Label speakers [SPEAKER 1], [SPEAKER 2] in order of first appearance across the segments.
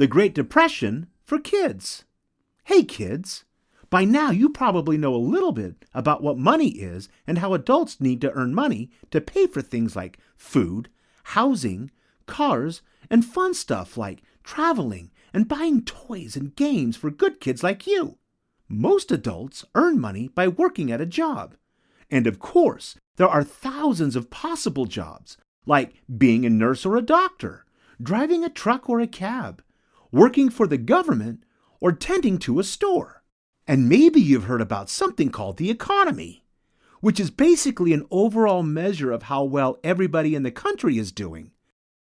[SPEAKER 1] The Great Depression for Kids. Hey kids, by now you probably know a little bit about what money is and how adults need to earn money to pay for things like food, housing, cars, and fun stuff like traveling and buying toys and games for good kids like you. Most adults earn money by working at a job. And of course, there are thousands of possible jobs, like being a nurse or a doctor, driving a truck or a cab, working for the government, or tending to a store. And maybe you've heard about something called the economy, which is basically an overall measure of how well everybody in the country is doing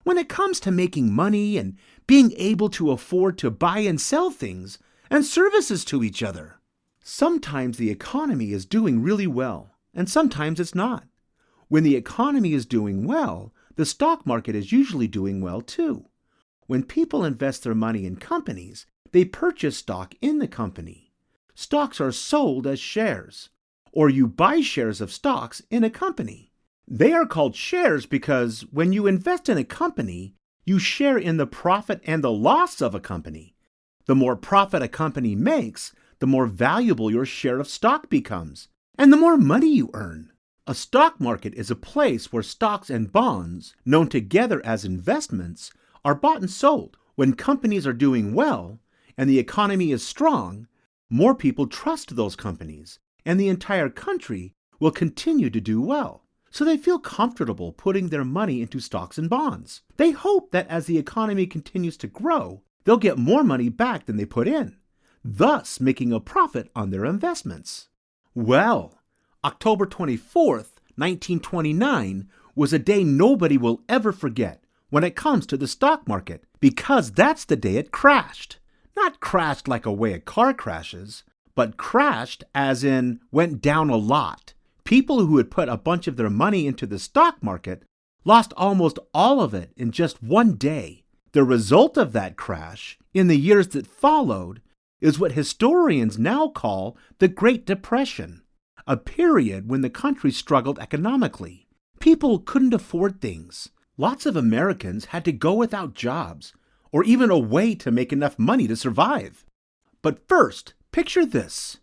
[SPEAKER 1] when it comes to making money and being able to afford to buy and sell things and services to each other. Sometimes the economy is doing really well, and sometimes it's not. When the economy is doing well, the stock market is usually doing well too. When people invest their money in companies, they purchase stock in the company. Stocks are sold as shares, or you buy shares of stocks in a company. They are called shares because when you invest in a company, you share in the profit and the loss of a company. The more profit a company makes, the more valuable your share of stock becomes, and the more money you earn. A stock market is a place where stocks and bonds, known together as investments, are bought and sold. When companies are doing well and the economy is strong, more people trust those companies, and the entire country will continue to do well. So they feel comfortable putting their money into stocks and bonds. They hope that as the economy continues to grow, they'll get more money back than they put in, thus making a profit on their investments. Well, October 24th, 1929 was a day nobody will ever forget when it comes to the stock market, because that's the day it crashed. Not crashed like a way a car crashes, but crashed as in went down a lot. People who had put a bunch of their money into the stock market lost almost all of it in just one day. The result of that crash, in the years that followed, is what historians now call the Great Depression, a period when the country struggled economically. People couldn't afford things. Lots of Americans had to go without jobs, or even a way to make enough money to survive. But first, picture this.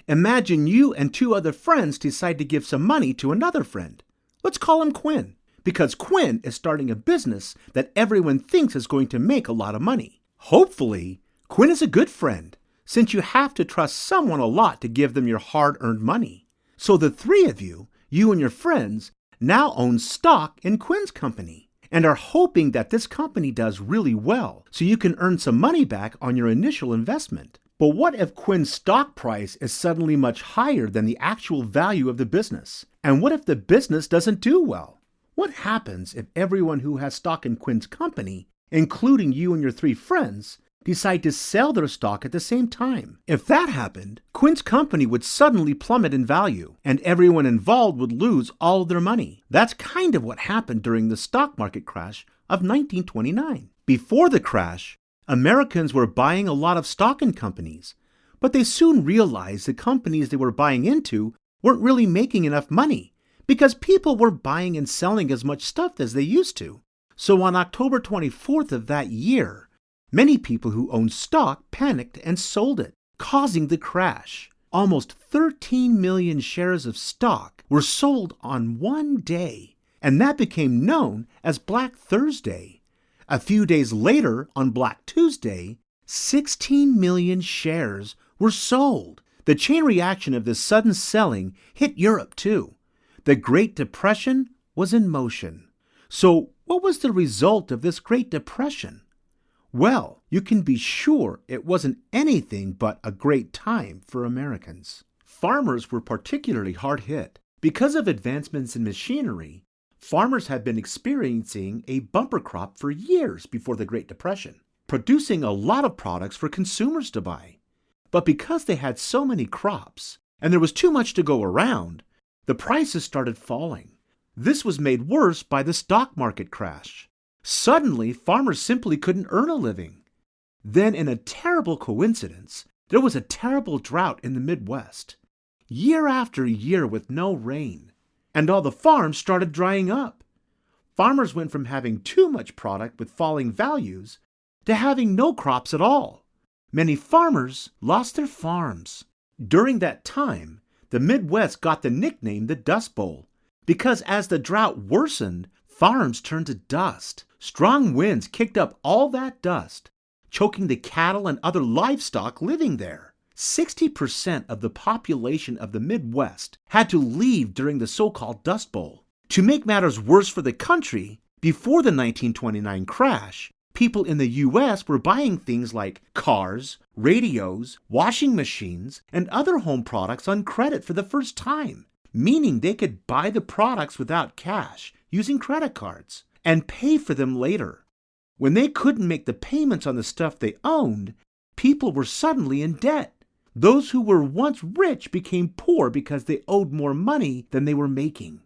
[SPEAKER 1] Imagine you and two other friends decide to give some money to another friend. Let's call him Quinn, because Quinn is starting a business that everyone thinks is going to make a lot of money. Hopefully, Quinn is a good friend, since you have to trust someone a lot to give them your hard-earned money. So the three of you and your friends, now own stock in Quinn's company and are hoping that this company does really well so you can earn some money back on your initial investment. But what if Quinn's stock price is suddenly much higher than the actual value of the business? And what if the business doesn't do well? What happens if everyone who has stock in Quinn's company, including you and your three friends, decide to sell their stock at the same time? If that happened, Quinn's company would suddenly plummet in value, and everyone involved would lose all of their money. That's kind of what happened during the stock market crash of 1929. Before the crash, Americans were buying a lot of stock in companies, but they soon realized the companies they were buying into weren't really making enough money because people weren't buying and selling as much stuff as they used to. So on October 24th of that year, many people who owned stock panicked and sold it, causing the crash. Almost 13 million shares of stock were sold on one day, and that became known as Black Thursday. A few days later, on Black Tuesday, 16 million shares were sold. The chain reaction of this sudden selling hit Europe too. The Great Depression was in motion. So what was the result of this Great Depression? Well, you can be sure it wasn't anything but a great time for Americans. Farmers were particularly hard hit. Because of advancements in machinery, farmers had been experiencing a bumper crop for years before the Great Depression, producing a lot of products for consumers to buy. But because they had so many crops, and there was too much to go around, the prices started falling. This was made worse by the stock market crash. Suddenly, farmers simply couldn't earn a living. Then, in a terrible coincidence, there was a terrible drought in the Midwest, year after year with no rain, and all the farms started drying up. Farmers went from having too much product with falling values to having no crops at all. Many farmers lost their farms. During that time, the Midwest got the nickname the Dust Bowl because as the drought worsened, farms turned to dust. Strong winds kicked up all that dust, choking the cattle and other livestock living there. 60% of the population of the Midwest had to leave during the so-called Dust Bowl. To make matters worse for the country, before the 1929 crash, people in the U.S. were buying things like cars, radios, washing machines, and other home products on credit for the first time, meaning they could buy the products without cash using credit cards and pay for them later. When they couldn't make the payments on the stuff they owned, people were suddenly in debt. Those who were once rich became poor because they owed more money than they were making.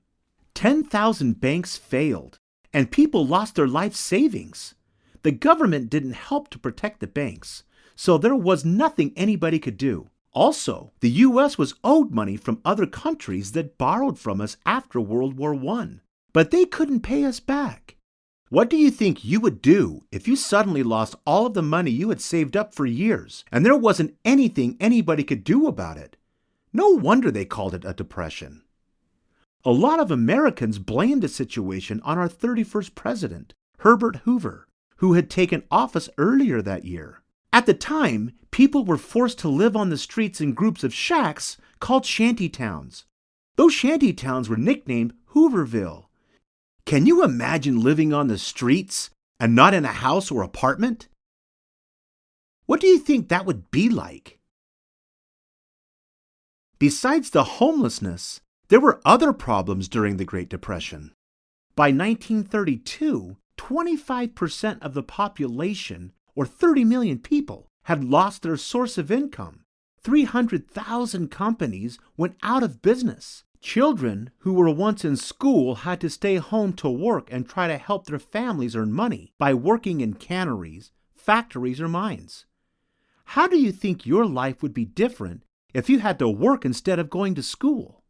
[SPEAKER 1] 10,000 banks failed, and people lost their life savings. The government didn't help to protect the banks, so there was nothing anybody could do. Also, the U.S. was owed money from other countries that borrowed from us after World War I, but they couldn't pay us back. What do you think you would do if you suddenly lost all of the money you had saved up for years, and there wasn't anything anybody could do about it? No wonder they called it a depression. A lot of Americans blamed the situation on our 31st president, Herbert Hoover, who had taken office earlier that year. At the time, people were forced to live on the streets in groups of shacks called shantytowns. Those shantytowns were nicknamed Hooverville. Can you imagine living on the streets and not in a house or apartment? What do you think that would be like? Besides the homelessness, there were other problems during the Great Depression. By 1932, 25% of the population, or 30 million people, had lost their source of income. 300,000 companies went out of business. Children who were once in school had to stay home to work and try to help their families earn money by working in canneries, factories, or mines. How do you think your life would be different if you had to work instead of going to school?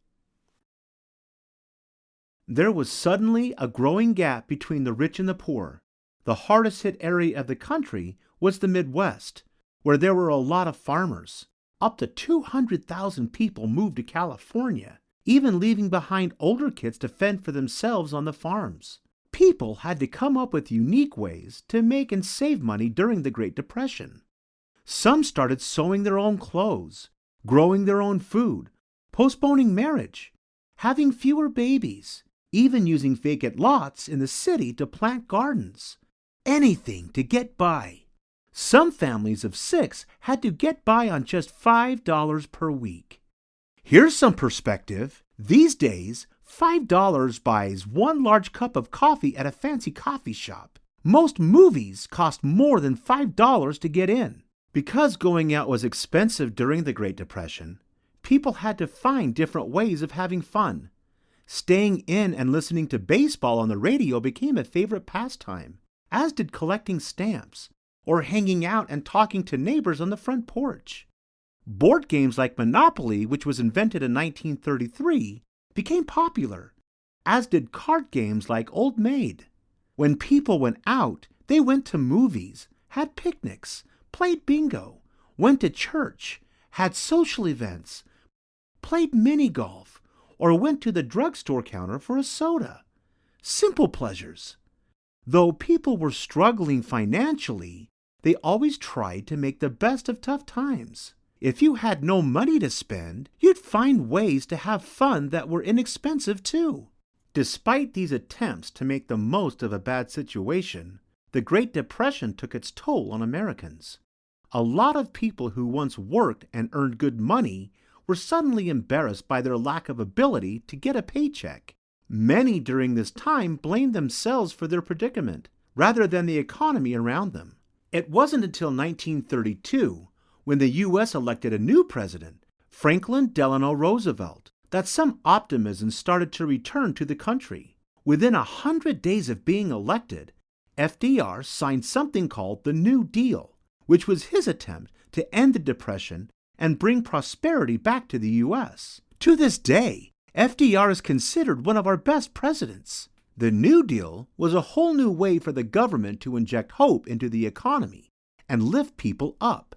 [SPEAKER 1] There was suddenly a growing gap between the rich and the poor. The hardest hit area of the country was the Midwest, where there were a lot of farmers. Up to 200,000 people moved to California, even leaving behind older kids to fend for themselves on the farms. People had to come up with unique ways to make and save money during the Great Depression. Some started sewing their own clothes, growing their own food, postponing marriage, having fewer babies, even using vacant lots in the city to plant gardens. Anything to get by. Some families of 6 had to get by on just $5 per week. Here's some perspective. These days, $5 buys one large cup of coffee at a fancy coffee shop. Most movies cost more than $5 to get in. Because going out was expensive during the Great Depression, people had to find different ways of having fun. Staying in and listening to baseball on the radio became a favorite pastime, as did collecting stamps or hanging out and talking to neighbors on the front porch. Board games like Monopoly, which was invented in 1933, became popular, as did card games like Old Maid. When people went out, they went to movies, had picnics, played bingo, went to church, had social events, played mini golf, or went to the drugstore counter for a soda. Simple pleasures. Though people were struggling financially, they always tried to make the best of tough times. If you had no money to spend, you'd find ways to have fun that were inexpensive too. Despite these attempts to make the most of a bad situation, the Great Depression took its toll on Americans. A lot of people who once worked and earned good money were suddenly embarrassed by their lack of ability to get a paycheck. Many during this time blamed themselves for their predicament, rather than the economy around them. It wasn't until 1932, when the U.S. elected a new president, Franklin Delano Roosevelt, that some optimism started to return to the country. Within 100 days of being elected, FDR signed something called the New Deal, which was his attempt to end the Depression and bring prosperity back to the U.S. To this day, FDR is considered one of our best presidents. The New Deal was a whole new way for the government to inject hope into the economy and lift people up.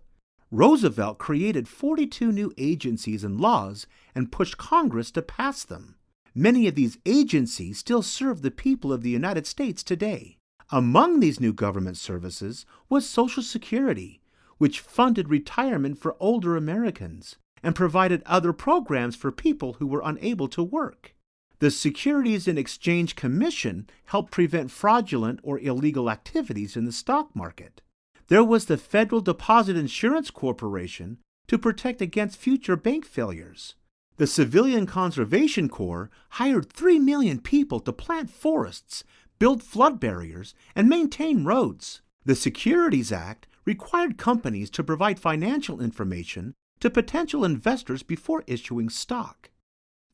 [SPEAKER 1] Roosevelt created 42 new agencies and laws and pushed Congress to pass them. Many of these agencies still serve the people of the United States today. Among these new government services was Social Security, which funded retirement for older Americans and provided other programs for people who were unable to work. The Securities and Exchange Commission helped prevent fraudulent or illegal activities in the stock market. There was the Federal Deposit Insurance Corporation to protect against future bank failures. The Civilian Conservation Corps hired 3 million people to plant forests, build flood barriers, and maintain roads. The Securities Act required companies to provide financial information to potential investors before issuing stock.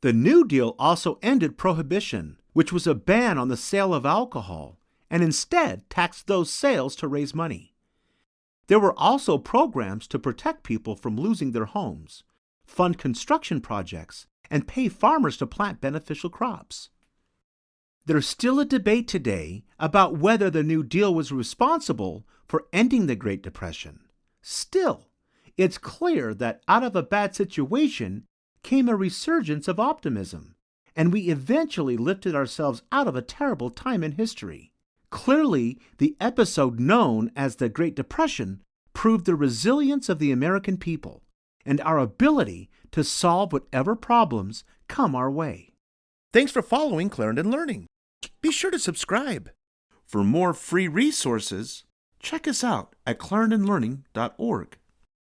[SPEAKER 1] The New Deal also ended prohibition, which was a ban on the sale of alcohol, and instead taxed those sales to raise money. There were also programs to protect people from losing their homes, fund construction projects, and pay farmers to plant beneficial crops. There's still a debate today about whether the New Deal was responsible for ending the Great Depression. Still, it's clear that out of a bad situation came a resurgence of optimism, and we eventually lifted ourselves out of a terrible time in history. Clearly, the episode known as the Great Depression proved the resilience of the American people and our ability to solve whatever problems come our way. Thanks for following Clarendon Learning. Be sure to subscribe. For more free resources, check us out at clarendonlearning.org.